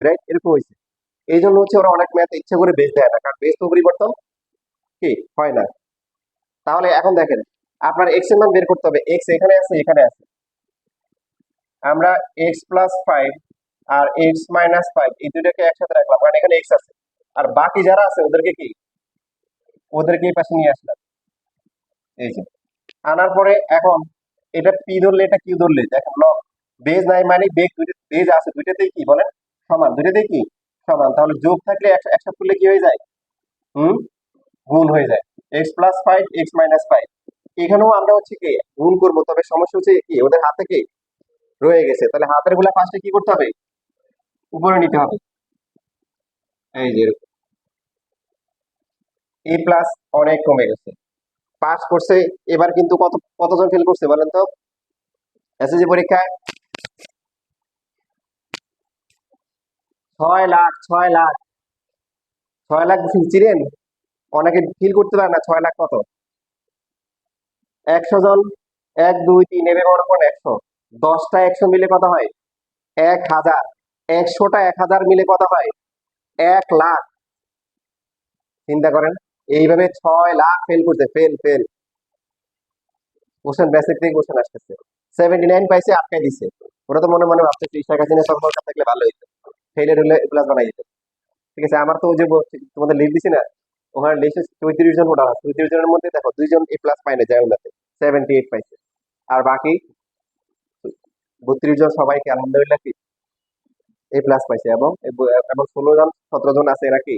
Right, এরকম হয়েছে। এই জন্য হচ্ছে ওরা অনেক ম্যাথ ইচ্ছা করে বেস দেয় না, কারণ বেস তো পরিবর্তন কি হয় না। তাহলে এখন দেখেন, আপনার এক্স এর মান বের করতে হবে। এক্স এখানে আছে, এখানে আছে। আমরা এক্স প্লাস ফাইভ আর এক্স মাইনাস ফাইভ এই দুইটাকে একসাথে রাখলাম, কারণ এখানে এক্স আছে। আর বাকি যারা আছে ওদেরকে কি, ওদেরকে এই পাশে নিয়ে আসলাম। এই যে আনার পরে এখন এটা পি ধরলে এটা কিউ ধরলে, দেখেন লগ বেজ নাই মানে বেগ দুইটা বেজ আছে, দুইটাতেই কি বলেন সমান, দুইটাতেই কি সমান। তাহলে যোগ থাকলে একসাথে করলে কি হয়ে যায়, হুম, গুণ হয়ে যায়। X plus five x minus five, এখানেও আমরা হচ্ছে কি গুণ করবো, তবে সমস্যা হচ্ছে কি ওদের হাতে কি রয়ে গেছে। তাহলে হাতের গুলা ফার্স্টে কি করতে হবে, উপরে নিতে হবে। এই যে এ প্লাস অনেক কমে গেছে, পাস করছে। এবার কিন্তু কতজন ফেল করছে বলেন তো এসএসসি পরীক্ষায়? 6 লাখ, 6 লাখ, 6 লাখ চিনেন? অনেকে ফিল করতে পারে না 6 লাখ কত। 100 জন, 1 2 3 এভাবে মনে করেন 100, 10টা 100 মিলে কত হয় 1000, 100টা 1000 মিলে কত হয় 1 লাখ। চিন্তা করেন, এইভাবে 6 লাখ ফেল করতে, ফেল ফেল। কোশ্চেন বেসিক থেকে কোশ্চেন আসতেছে, 79 পাইছে আটকাই দিছে। ওরা তো মনে মনে ভাবতেছে ইশাক হাসিনা সরকার থাকলে ভালো হইতো, ফেলের হলে প্লাস বানাই দিত। ঠিক আছে, আমার তো ওই যে তোমাদের লিখ দিছি না, ওখানে লিখছে 34 জন ভোটার আছে, 34 জনের মধ্যে দেখো 2 জন এ প্লাস পায় না, যায় ওনাতে 78 পাইছে। আর বাকি 32 জন সবাইকে আলহামদুলিল্লাহ কি এ প্লাস পাইছে। এবং এবং 16 জন 17 জন আছে এরা কি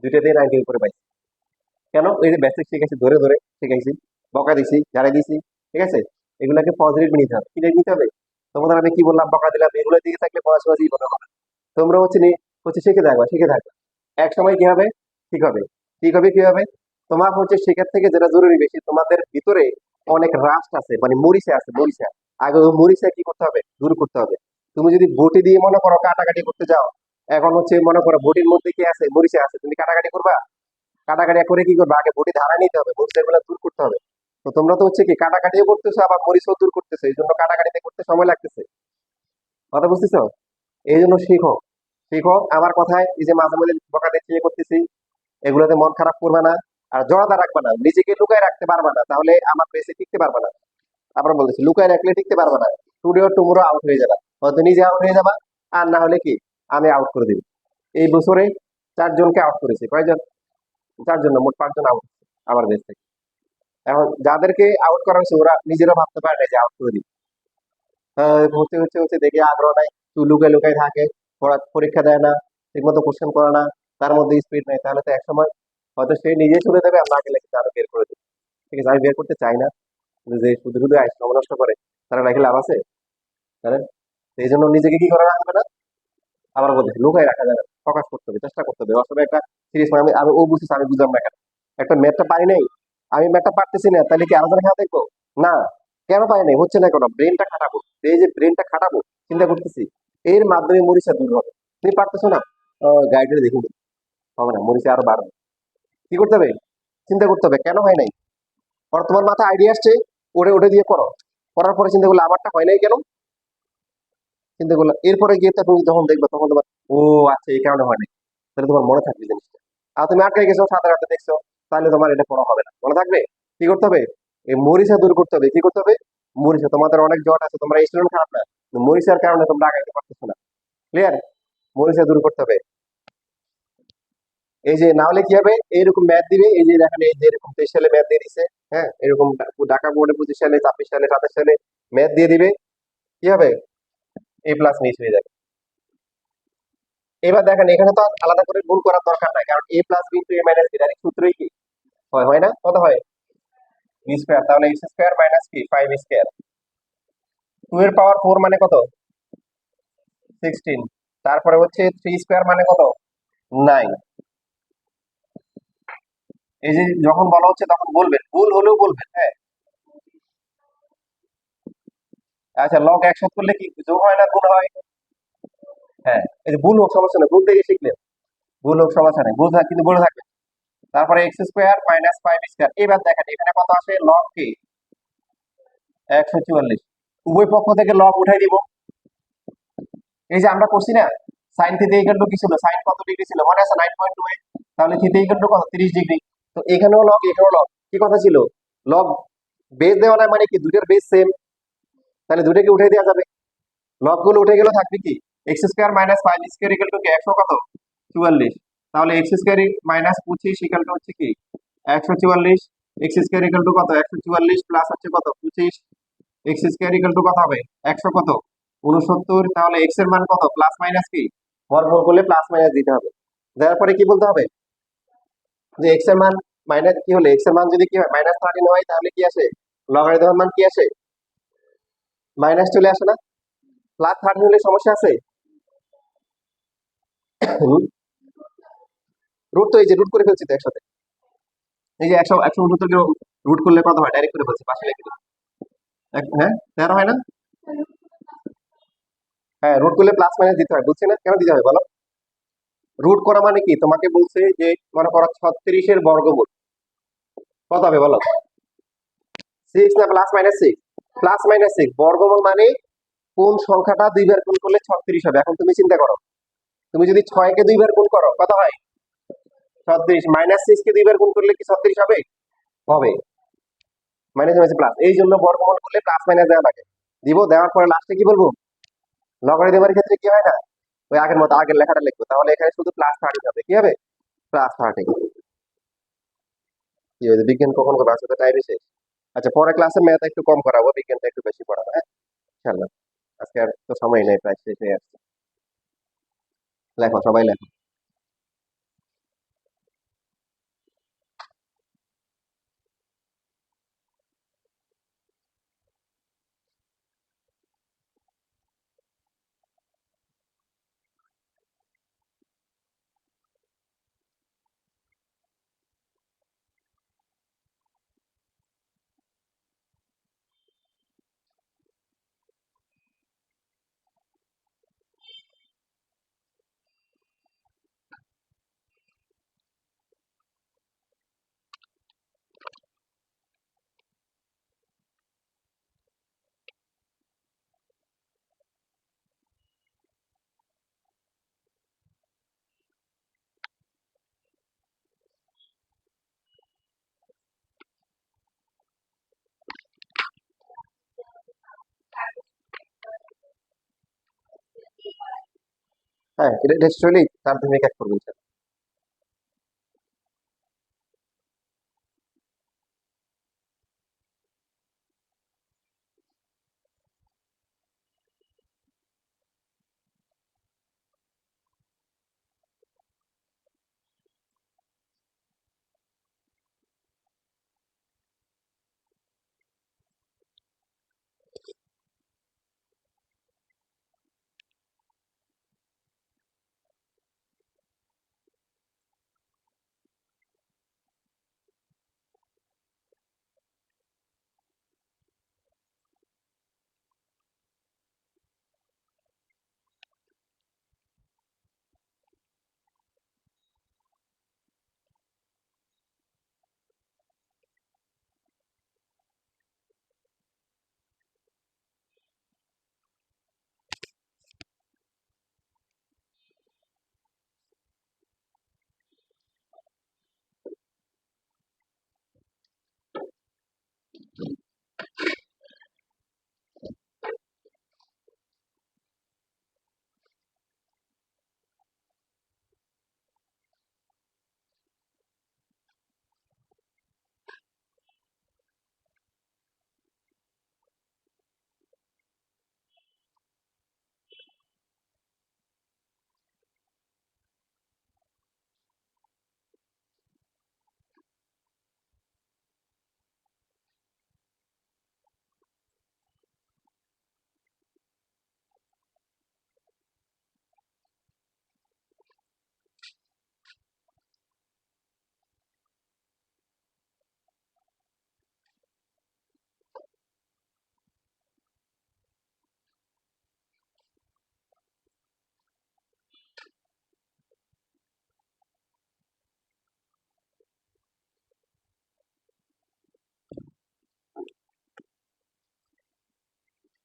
দুইটাতেই 90 উপরে পাইছে। কেন? এই যে বেসিক শিখেছি, ধরে ধরে শিখাইছি, বকা দিছি, ঝাড়াই দিছি। ঠিক আছে, এগুলাকে পজিটিভ নিতে হবে। কি নিতে হবে? তোমাদের আমি কি বললাম, বকা দিলাম, এগুলোর দিকে থাকলে পড়াশোনা জীবনে হবে না। তোমরা হচ্ছে শিখে থাকবা, শিখে থাকবা। এক সময় কি হবে, ঠিক হবে। ঠিক হবে কি হবে, তোমার হচ্ছে শেখার থেকে যেটা জরুরি বেশি, তোমাদের ভিতরে অনেক রাস্ট আছে, মানে মরিচা আছে, মরিচা। আগে ওই মরিচা কি করতে হবে, দূর করতে হবে। তুমি যদি বটি দিয়ে মনে করো কাটাকাটি করতে যাও, এখন হচ্ছে মনে করো বটির মধ্যে কি আছে, মরিচা আছে, তুমি কাটাকাটি করবা? কাটাকাটি করে কি করবে, আগে বডি ধারা নিতে হবে, মরিচা গুলো দূর করতে হবে। তো তোমরা তো হচ্ছে কি কাটাকাটিও করতেছো আবার মরিচও দূর করতেছো, এই জন্য কাটাকাটিতে করতে সময় লাগতেছে। কথা বুঝতেছো? এই জন্য শিখো, শিখো আমার কথায়। এই যে মাঝে মাঝে বকা দিয়ে ইয়ে করতেছি, এগুলোতে মন খারাপ করবে না। আর জড়তা রাখবে না, নিজেকে লুকায় রাখতে পারবে না, তাহলে আমার পেসে টিকতে পারবে না। আবার বলতেছি, লুকায় রাখলে টিকতে পারবে না। টুডে অর টুমরো আউট হয়ে যাবে, হয়তো নিজে আউট হয়ে যাবা, আর না হলে কি আমি আউট করে দিব। এই বছরে 4 জনকে আউট করেছি, কয়জন? 4 জন না, মোট 5 জন আউট আমার বেস থেকে। এখন যাদেরকে আউট করা হয়েছে ওরা নিজেরাও ভাবতে পারে না যে আউট করে দিবে। হচ্ছে হচ্ছে হচ্ছে দেখে আগ্রহ নাই, তুই লুকায় লুকায় থাকে, পরীক্ষা দেয় না, ঠিকমতো কোশ্চেন করে না, তার মধ্যে স্পিড নাই, তাহলে তো একসময় হয়তো সে নিজে চলে যাবে, আমরা আগে লেগে আরো বের করে দেবো। ঠিক আছে, আমি বের করতে চাই না, কিন্তু যে শুধু শুধু সময় নষ্ট করে তারা রেখে লাভ আছে, জানেন? তো এই জন্য নিজেকে কি করা রাখবে না, আবার বলতে লুকায় রাখা যাবে না, ফোকাস করতে হবে, চেষ্টা করতে হবে। আসলে একটা সিরিয়াস, আমি আমি ও বুঝতেছি, আমি বুঝলাম না কেন একটা ম্যাথটা পারি নাই, আমি ম্যাথটা পারতেছি না, তাহলে কি আলোচনা খেলা দেখবো না? কেন পারি নাই, হচ্ছে না কেন, ব্রেনটা খাটাবো। এই যে ব্রেনটা খাটাবো, চিন্তা করতেছি, এর মাধ্যমে মরিচা দূর হবে। তুমি পারতেছো না, গাইডে দেখুন, হবে না, মরিচা আরো বাড়বে। কি করতে হবে, চিন্তা করতে হবে কেন হয় নাই। আর তোমার মাথায় আইডিয়া আসছে, ওরে ওটা দিয়ে করো, করার পরে চিন্তা করলে আমারটা হয় নাই কেন, চিন্তা করলাম, এরপরে গিয়ে তো তুমি যখন দেখবে তখন তোমার, ও আচ্ছা এই কারণে হয় নাই, তাহলে তোমার মনে থাকবে জিনিসটা। আর তুমি আটকে গেছো, সাঁতার কাটতে দেখছো, তাহলে তোমার এটা পড়া হবে না, মনে থাকবে। কি করতে হবে, এই মরিচা দূর করতে হবে। কি করতে হবে, মরিচা, তোমাদের অনেক জট আছে, তোমরা স্টুডেন্ট খারাপ না, কিন্তু মরিচার কারণে তোমরা আগাইতে পারতেছো না। ক্লিয়ার? মরিচা দূর করতে হবে। এই যে না হলে কি হবে, এইরকম ম্যাথ দিবে, এই যে দেখেন এই যে এরকম 23 সালে ম্যাথ দিয়ে দিছে, হ্যাঁ, এরকম ঢাকা বোর্ডে 25 সালে 26 সালে 27 সালে ম্যাথ দিয়ে দিবে, কি হবে, এ প্লাস মিস হয়ে যাবে। এবার দেখেন এখানে তো আর আলাদা করে গুণ করার দরকার নাই, কারণ এ প্লাস বি টু এ মাইনাস বি ডাইরেক্ট সূত্রই কি হয়, হয় না, কত হয় বি স্কোয়ার। তাহলে এক্স স্কোয়ার মাইনাস কি 5 স্কোয়ার, 2 এর পাওয়ার 4 মানে কত 16, তারপরে হচ্ছে 3 স্কোয়ার মানে কত 9। এই যে যখন বলা হচ্ছে তখন বলবেন, ভুল হলেও বলবেন, হ্যাঁ। আচ্ছা, লগ একসাথে করলে কি যোগ হয় না গুণ হয়? হ্যাঁ, এই যে ভুল হোক সমস্যা নেই, ভুল থেকে শিখলেন, ভুল হোক সমস্যা নেই, ভুল থাকে কিন্তু বলে থাকবে। তারপরে এক্স স্কোয়ার মাইনাস 5 স্কোয়ার, এবার দেখেন এখানে কত আসে, লগ কি 144, উভয় পক্ষ থেকে লব উঠাই দিব। এই যে আমরা করছি না সাইন থিটা ইকুয়াল টু কি ছিল, সাইন কত ডিগ্রি ছিল মনে আছে, 9.28। তাহলে থিটা ইকুয়াল টু কত, 30 ডিগ্রি। তো এখানেও লগ এখানেও লগ, কি কথা ছিল, লগ বেস দেওয়া নাই মানে কি দুইটার বেস সেম, তাহলে দুটাকে উঠে দেওয়া যাবে, লব গুলো উঠে গেলে থাকবে কি, x square minus 5 square equal to কি 100 কত 44। তাহলে x square minus 25 equal to হচ্ছে কি 144। এক্স স্কোয়ার ইকুয়াল টু কত 144 প্লাস হচ্ছে কত 25, এক্স স্কোয়ার ইকুয়াল টু কত হবে 100 কত 69। তাহলে এক্স এর মান কত, প্লাস মাইনাস কি, বর্গমূল করলে প্লাস মাইনাস দিতে হবে। দেওয়ার পরে কি বলতে হবে, যে এক্স এর মান মাইনাস কি হলে, এক্স এর মান যদি কি হয় -13 হয়, তাহলে কি আসে, লগারিদমের মান কি আসে, মাইনাস চলে আসে না, +13 হলে সমস্যা আছে। রুট তো এই যে রুট করে ফেলছি তো একসাথে, এই যে 169 কে রুট করলে কত হয়, ডাইরেক্ট করে ফেলছি পাশে লিখে দিই। হ্যাঁ 13 হয় না, হ্যাঁ রুট করলে প্লাস মাইনাস দিতে হয়, বুঝছি না কেন দিতে হবে বলো। রুট করা মানে কি, তোমাকে বলছে যে মনে করো 36 এর বর্গমূল কত হবে বলো, 6 না +-6, +-6 বর্গমূল মানে কোন সংখ্যাটা দুইবার গুণ করলে 36 হবে। এখন তুমি চিন্তা করো, তুমি যদি 6 কে দুইবার গুণ করো কত হয় 36, -6 কে দুইবার গুণ করলে কি 36 হবে, হবে, মাইনাস মাইনাস প্লাস, এই জন্য বর্গমূল করলে প্লাস মাইনাস দেওয়া লাগে। দিব, দেওয়ার পরে লাস্টে কি বলবো, লগারিদমের ক্ষেত্রে কি হয় না, ওই আগের মতো আগের লেখাটা লিখবো, তাহলে এখানে শুধু +13 হবে, কি হবে +13। কি হয়েছে, বিজ্ঞান কখন করবো, আজকে তো টাইমই শেষ। আচ্ছা পরে ক্লাসে ম্যাথ একটু কম করাবো, বিজ্ঞানটা একটু বেশি পড়াবো, হ্যাঁ ইনশাআল্লাহ। আজকে আর তো সময় নেই, প্রায় শেষ হয়ে আসছে। লেখো সবাই লেখো। হ্যাঁ এটা নিশ্চয়ই 4 দিনে এক করবো ইনশাআল্লাহ।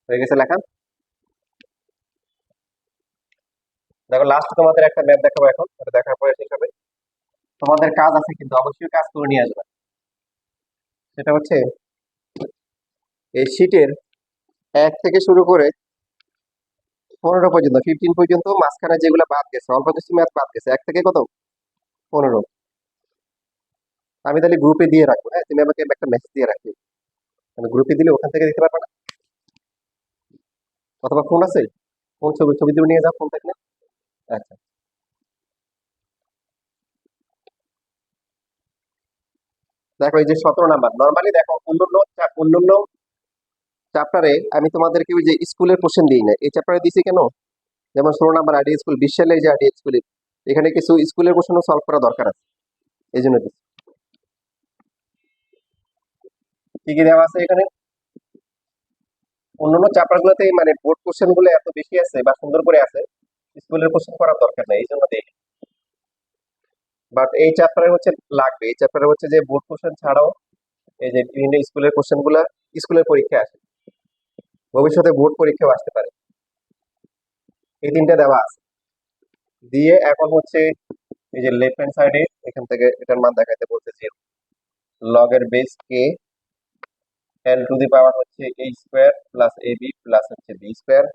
হয়ে গেছে লেখা, দেখো লাস্ট তোমাদের একটা ম্যাথ দেখাবো এখন, ওটা দেখার পরে শেষ হবে। তোমাদের কাজ আছে কিন্তু অবশ্যই কাজ করে নিয়ে আসবে। সেটা হচ্ছে এই শীটের 1 থেকে শুরু করে 15 পর্যন্ত, 15 পর্যন্ত, মাঝখানে যেগুলো বাদ গেছে, অল্প কিছু ম্যাথ বাদ গেছে, 1 থেকে কত, 15। আমি তাহলে গ্রুপে দিয়ে রাখবো, হ্যাঁ, তুমি আমাকে একটা মেসেজ দিয়ে রাখবে, আমি গ্রুপে দিলে ওখান থেকে দিতে পারবে না? অথবা ফোন আছে, ফোন, ছবি ছবি তুলে নিয়ে যাও ফোন থাকলে। আচ্ছা, দেখো এই যে 17 নাম্বার, নর্মালি দেখো অন্যান্য চ্যাপ্টারে আমি তোমাদেরকে ওই যে স্কুলের কোশ্চেন দিই না, এই চ্যাপ্টারে দিছি কেন? যেমন 16 নাম্বার আইডিয়া স্কুল, 20 সালে এই যে আইডিয়া স্কুলে, এখানে কিছু স্কুলের কোশ্চেনও সলভ করা দরকার আছে, এই জন্য দিছি। কি কি দেওয়া আছে এখানে? অন্যান্য চ্যাপ্টার গুলোতে মানে বোর্ড কোশ্চেন গুলো এত বেশি আছে বা সুন্দর করে আছে, স্কুলের কোশ্চেন করার দরকার নেই, এই জন্য দেই। বাট এই চ্যাপ্টারে হচ্ছে লাগবে, এই চ্যাপ্টারে হচ্ছে যে বোর্ড কোশ্চেন ছাড়াও এই যে বিভিন্ন স্কুলের কোশ্চেন গুলা স্কুলের পরীক্ষায় আসে, ভবিষ্যতে বোর্ড পরীক্ষাও আসতে পারে। এই তিনটা দেওয়া আছে। দিয়ে এখন হচ্ছে এই যে লেফট হ্যান্ড সাইডে এখান থেকে এটার মান দেখাইতে বলছে যে লগের base K, L two the পাওয়ার হচ্ছে এ square plus A B plus হচ্ছে বি স্কোয়ার।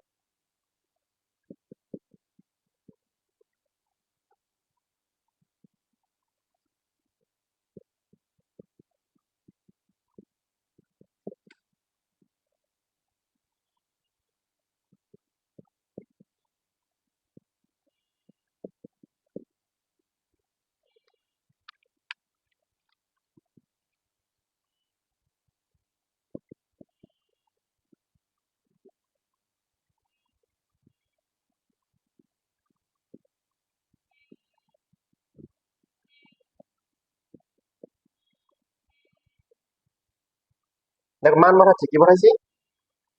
দেখো মান বাড়াচ্ছে, কি বাড়াইছি?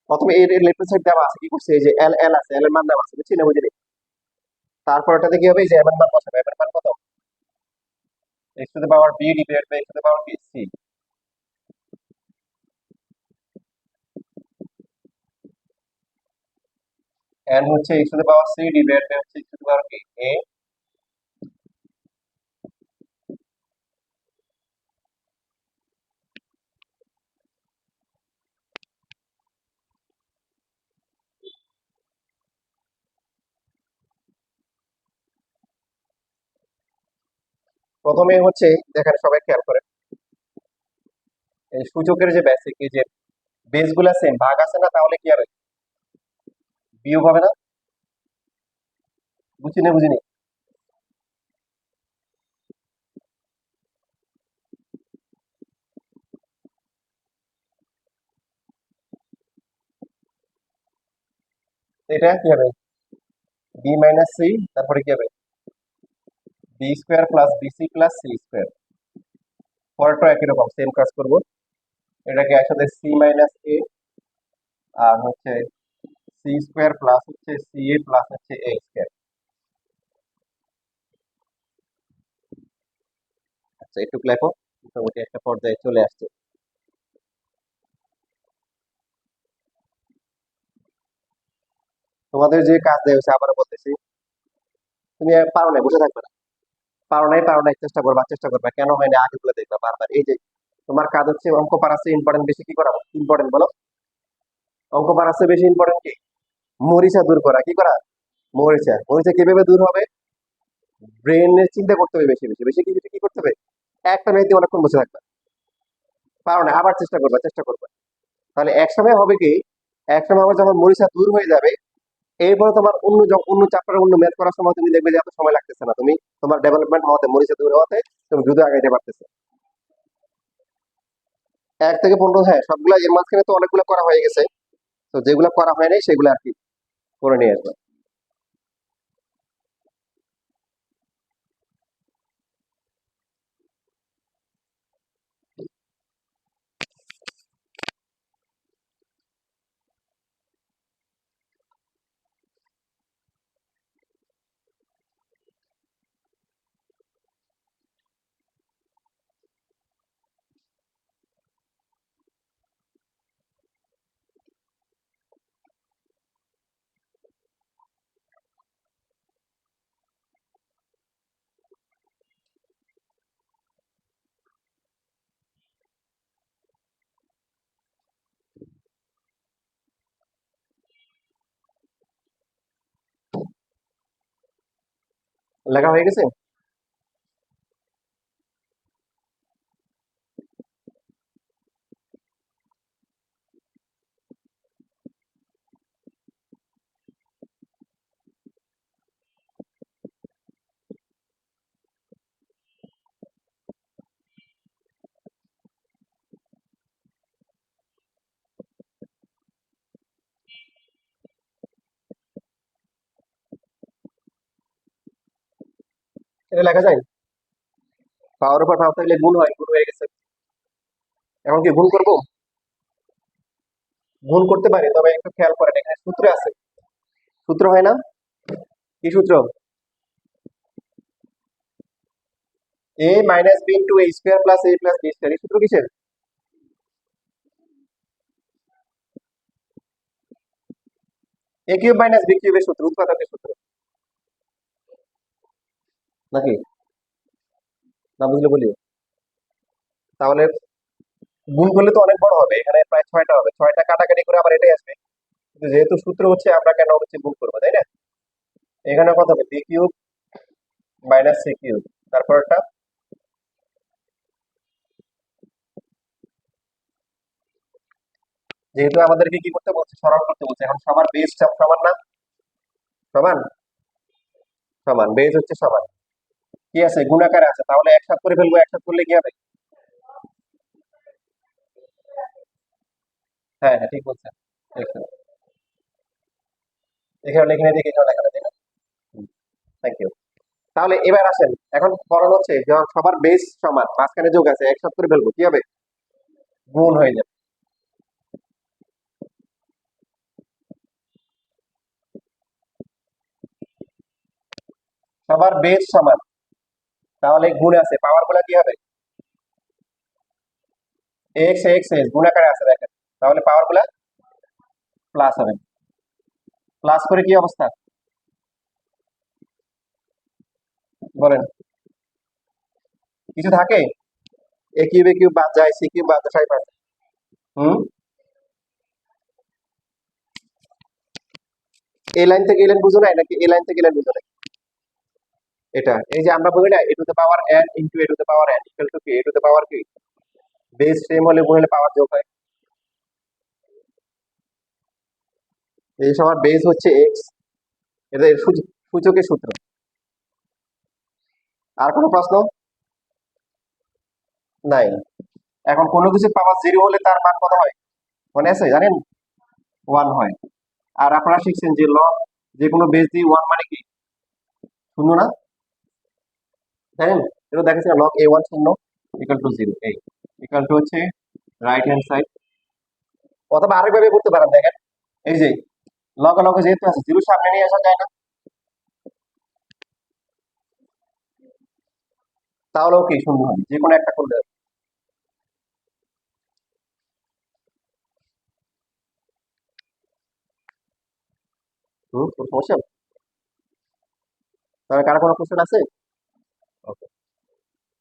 প্রথমে এর লেফট হ্যান্ড সাইড দেওয়া আছে, কি করছে, এই যে এল এল আছে, এল এর মান দেওয়া আছে, বুঝছি না, বুঝলি? তারপর ওটাতে কি হবে, এই যে এম এর মান বসাবে, এম এর মান কত, x to the power b divide by x to the power b c. N হচ্ছে x to the power c divide by হচ্ছে এক্স টু দি পাওয়ার কি এ। প্রথমে হচ্ছে, দেখেন সবাই খেয়াল করে, এই সূচকের যে বেসিক, এই যে বেস গুলা সেম, ভাগ আছে না, তাহলে কি হবে, বিয়োগ হবে না? বুঝছি না, বুঝিনি? এটা কি হবে, বি মাইনাস সি, তারপরে কি হবে, b square plus bc plus c square. পরেরটা একই রকম সেম কাজ করব, এটাকে একসাথে সি মাইনাস এ আর হচ্ছে সি স্কোয়ার প্লাস হচ্ছে সি এ প্লাস হচ্ছে এ স্কোয়ার। আচ্ছা, একটু লেখো, মোটামুটি একটা পর্যায়ে চলে আসছে। তোমাদের যে কাজ দেওয়া হয়েছে, আবারও বলতেছি, তুমি পারো নাই, বসে থাকবে না, পারো নাই, চেষ্টা করবা, চেষ্টা করবা, কেন হয় না আগে গুলো দেখবা বারবার। এই যে তোমার কাজ হচ্ছে অঙ্ক পারাচ্ছে ইম্পর্টেন্ট বেশি, কি করা ইম্পর্টেন্ট বলো? অঙ্ক পারাচ্ছে বেশি ইম্পর্টেন্ট কি? মরিচা দূর করা, কি করা? মরিচা, মরিচা কিভাবে দূর হবে? ব্রেনের চিন্তা করতে হবে বেশি বেশি বেশি, কিছু কি করতে হবে, একটা মেয়েতে অনেকক্ষণ বসে থাকবে, পারো না, আবার চেষ্টা করবা, চেষ্টা করবা। তাহলে এক সময় হবে কি, এক সময় আবার যখন মরিচা দূর হয়ে যাবে, এরপরে তোমার অন্য চ্যাপ্টার, অন্য ম্যাথ করার সময় তুমি দেখবে যে এত সময় লাগতেছে না, তুমি তোমার ডেভেলপমেন্ট হওয়াতে, মরিচা দূর হওয়াতে তুমি দ্রুত আগাইতে পারতেছে। 1 থেকে 15, হ্যাঁ, সবগুলা এর মাঝখানে তো অনেকগুলো করা হয়ে গেছে, তো যেগুলো করা হয় নাই সেগুলো আর কি করে নিয়ে আসবে। লেখা হয়ে গেছে? এটা লেখা যায়? পাওয়ার উপর পাওয়ার থাকলে গুণ হয়, গুণ হয়ে গেছে। এখন কি গুণ করব? গুণ করতে পারি, তবে একটু খেয়াল করেন, এখানে সূত্র আছে। সূত্র হয় না? কি সূত্র? এ মাইনাস বি ইন্টু এ স্কোয়ার প্লাস এ প্লাস বি স্কোয়ার, এই সূত্র কিসের? এ কিউব মাইনাস বি কিউবের সূত্র, উৎপাদকের সূত্র। নাকি? না বুঝলে বলি। তাহলে গুণ করলে তো অনেক বড় হবে, এখানে প্রায় 6টা হবে, 6টা কাটাকাটি করে আবার এটাই আসবে। কিন্তু যেহেতু সূত্র হচ্ছে, আমরা কেন হচ্ছে গুণ করবো, তাই না? এখানে কত হবে? B cube minus c cube, তারপরটা যেহেতু আমাদেরকে কি করতে বলছে, সরল করতে বলছে, এখন সবার বেস সমান না? সমান, সমান বেস হচ্ছে সমান। কি আছে? গুণাকারে আছে, তাহলে একসাথ করে ফেলবো। একসাথ করলে কি হবে? হ্যাঁ হ্যাঁ, ঠিক বলছেন। Excellent. এখানে লিখে নিয়ে দেখি, এখানে লেখা আছে, তাই না? Thank you. তাহলে এবার আসেন, এখন করণ হচ্ছে যখন সবার বেস সমান, মাঝখানে যোগ আছে, একসাথ করে ফেলবো, কি হবে? গুণ হয়ে যাবে। সবার বেস সমান, তাহলে গুণ আছে, পাওয়ার গুলা কি হবে? এক্স এক্স এক্স গুণাকারে আছে, দেখেন। তাহলে পাওয়ার গুলা প্লাস হবে। প্লাস করে কি অবস্থা বলেন? কিছু থাকে? এ কিউব বাদ যায়, সি কিউব বাদ যায়, সবাই বাদ যায়। হুম। এই লাইন থেকে এই লাইন বুঝো নাই, নাকি এই লাইন থেকে এই লাইন বুঝো নাই? এটা এই যে আমরা বলি না, a to the power n into a to the power n equal to কি? এ টু দ্য পাওয়ার কি? বেস সেম হলে গুণ হলে পাওয়ার যোগ হয়। এই সবার বেস হচ্ছে এক্স, এটা এর সূচকের সূত্র। আর কোনো প্রশ্ন? নাই। এখন কোনো কিছু পাওয়ার জিরো হলে তার মান কত হয়? মনে আছে, জানেন? ওয়ান হয়। আর আপনারা শিখছেন যে লগ যে কোনো বেস দিয়ে ওয়ান মানে কি? শূন্য না? জানেন? এটা দেখেছেন, লগ এ ওয়ান শূন্য ইকুয়াল টু জিরো, এই ইকুয়াল টু হচ্ছে রাইট হ্যান্ড সাইড। অথবা আরেকভাবে করতে পারেন, দেখেন, এই যে লগে লগে যেহেতু আছে, জিরো সামনে নিয়ে আসা যায় না? তাহলেও কি শূন্য হবে, যে কোনো একটা করলে হবে। কোনো সমস্যা? তাহলে কারো কোনো কোশ্চেন আছে? Okay.